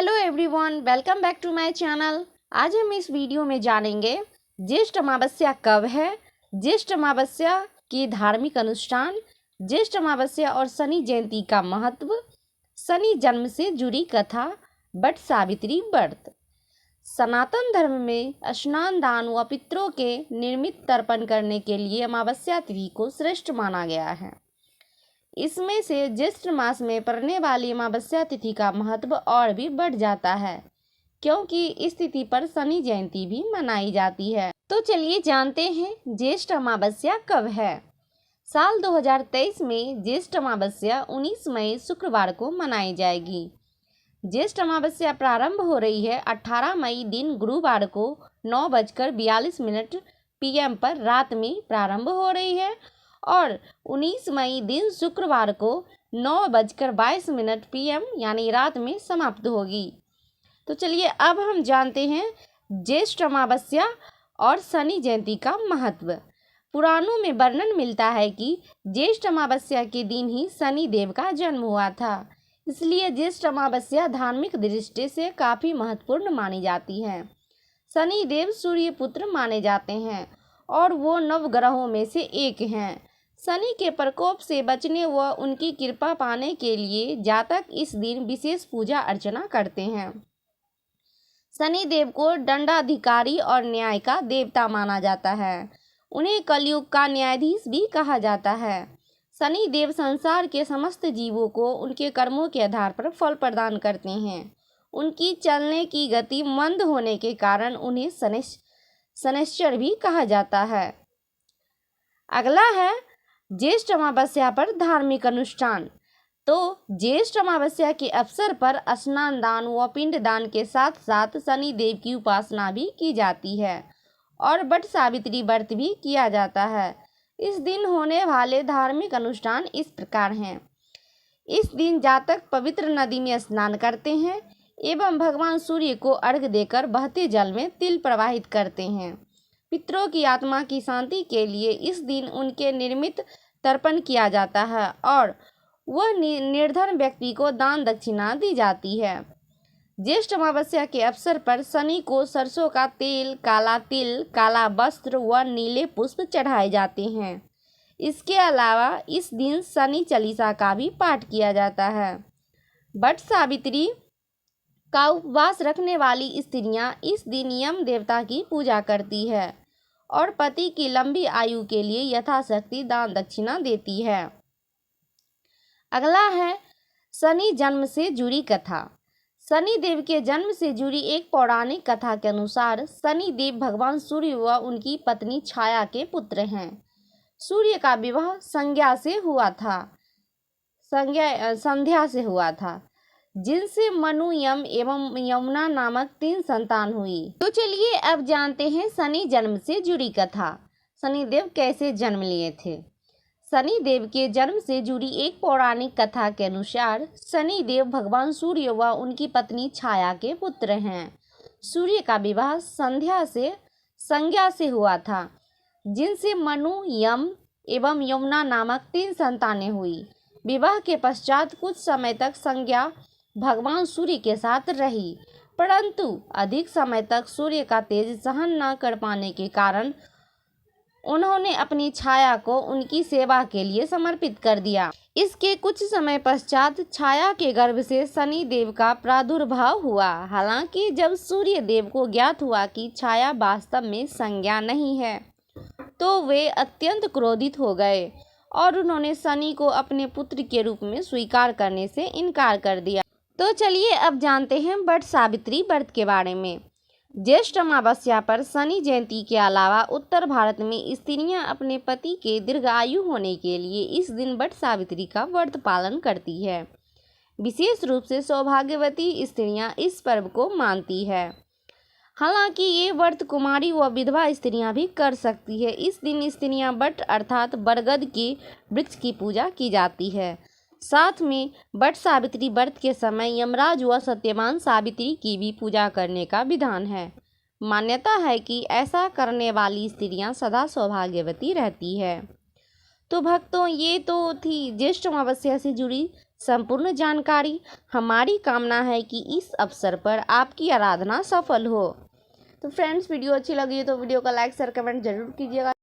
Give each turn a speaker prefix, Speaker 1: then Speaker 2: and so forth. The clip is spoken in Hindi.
Speaker 1: Hello everyone, welcome back to my channel. आज हम इस वीडियो में जानेंगे ज्येष्ठ अमावस्या कब है, ज्येष्ठ अमावस्या के धार्मिक अनुष्ठान, ज्येष्ठ अमावस्या और शनि जयंती का महत्व, शनि जन्म से जुड़ी कथा, वट सावित्री व्रत। सनातन धर्म में स्नान दान व पितरों के निर्मित तर्पण करने के लिए अमावस्या तिथि को श्रेष्ठ माना गया है। इसमें से ज्येष्ठ मास में पड़ने वाली अमावस्या तिथि का महत्व और भी बढ़ जाता है, क्योंकि इस तिथि पर शनि जयंती भी मनाई जाती है। तो चलिए जानते हैं ज्येष्ठ अमावस्या कब है। साल 2023 में ज्येष्ठ अमावस्या 19 मई शुक्रवार को मनाई जाएगी। ज्येष्ठ अमावस्या प्रारंभ हो रही है 18 मई दिन गुरुवार को 9:42 PM पर रात में प्रारंभ हो रही है और 19 मई दिन शुक्रवार को 9:22 PM यानी रात में समाप्त होगी। तो चलिए अब हम जानते हैं ज्येष्ठ अमावस्या और शनि जयंती का महत्व। पुराणों में वर्णन मिलता है कि ज्येष्ठ अमावस्या के दिन ही शनि देव का जन्म हुआ था, इसलिए ज्येष्ठ अमावस्या धार्मिक दृष्टि से काफ़ी महत्वपूर्ण मानी जाती है। शनि देव सूर्य पुत्र माने जाते हैं और वो नवग्रहों में से एक हैं। शनि के प्रकोप से बचने व उनकी कृपा पाने के लिए जातक इस दिन विशेष पूजा अर्चना करते हैं। शनि देव को दंडाधिकारी और न्याय का देवता माना जाता है। उन्हें कलयुग का न्यायाधीश भी कहा जाता है। शनि देव संसार के समस्त जीवों को उनके कर्मों के आधार पर फल प्रदान करते हैं। उनकी चलने की गति मंद होने के कारण उन्हें शनैश्चर भी कहा जाता है। अगला है ज्येष्ठ अमावस्या पर धार्मिक अनुष्ठान। तो ज्येष्ठ अमावस्या के अवसर पर स्नान दान व पिंड दान के साथ साथ शनि देव की उपासना भी की जाती है और वट सावित्री व्रत भी किया जाता है। इस दिन होने वाले धार्मिक अनुष्ठान इस प्रकार हैं। इस दिन जातक पवित्र नदी में स्नान करते हैं एवं भगवान सूर्य को अर्घ्य देकर बहते जल में तिल प्रवाहित करते हैं। पितरों की आत्मा की शांति के लिए इस दिन उनके निर्मित तर्पण किया जाता है और वह निर्धन व्यक्ति को दान दक्षिणा दी जाती है। ज्येष्ठ अमावस्या के अवसर पर शनि को सरसों का तेल, काला तिल, काला वस्त्र व नीले पुष्प चढ़ाए जाते हैं। इसके अलावा इस दिन शनि चालीसा का भी पाठ किया जाता है। वट सावित्री का उपवास रखने वाली स्त्रियां इस दिन यम देवता की पूजा करती है और पति की लंबी आयु के लिए यथाशक्ति दान दक्षिणा देती है। अगला है शनि जन्म से जुड़ी कथा। शनि देव के जन्म से जुड़ी एक पौराणिक कथा के अनुसार शनि देव भगवान सूर्य व उनकी पत्नी छाया के पुत्र हैं। सूर्य का विवाह संध्या से हुआ था जिनसे मनु, यम एवं यमुना नामक 3 संतान हुई। तो चलिए अब जानते हैं शनि जन्म से जुड़ी कथा। शनि देव कैसे जन्म लिए थे। शनि देव के जन्म से जुड़ी एक पौराणिक कथा के अनुसार शनि देव भगवान सूर्य व उनकी पत्नी छाया के पुत्र हैं। सूर्य का विवाह संज्ञा से हुआ था जिनसे मनु, यम एवं यमुना नामक 3 संतानें हुई। विवाह के पश्चात कुछ समय तक संज्ञा भगवान सूर्य के साथ रही, परंतु अधिक समय तक सूर्य का तेज सहन न कर पाने के कारण उन्होंने अपनी छाया को उनकी सेवा के लिए समर्पित कर दिया। इसके कुछ समय पश्चात छाया के गर्भ से शनि देव का प्रादुर्भाव हुआ। हालांकि जब सूर्य देव को ज्ञात हुआ कि छाया वास्तव में संज्ञा नहीं है, तो वे अत्यंत क्रोधित हो गए और उन्होंने शनि को अपने पुत्र के रूप में स्वीकार करने से इनकार कर दिया। तो चलिए अब जानते हैं वट सावित्री व्रत के बारे में। ज्येष्ठ अमावस्या पर शनि जयंती के अलावा उत्तर भारत में स्त्रियां अपने पति के दीर्घायु होने के लिए इस दिन वट सावित्री का व्रत पालन करती है। विशेष रूप से सौभाग्यवती स्त्रियां इस पर्व को मानती है। हालांकि ये व्रत कुमारी व विधवा स्त्रियां भी कर सकती है। इस दिन स्त्रियां वट अर्थात बरगद के वृक्ष की पूजा की जाती है। साथ में वट सावित्री व्रत के समय यमराज व सत्यवान सावित्री की भी पूजा करने का विधान है। मान्यता है कि ऐसा करने वाली स्त्रियां सदा सौभाग्यवती रहती है। तो भक्तों, ये तो थी ज्येष्ठ अमावस्या से जुड़ी संपूर्ण जानकारी। हमारी कामना है कि इस अवसर पर आपकी आराधना सफल हो। तो फ्रेंड्स, वीडियो अच्छी लगी है तो वीडियो को लाइक शेयर कमेंट जरूर कीजिएगा।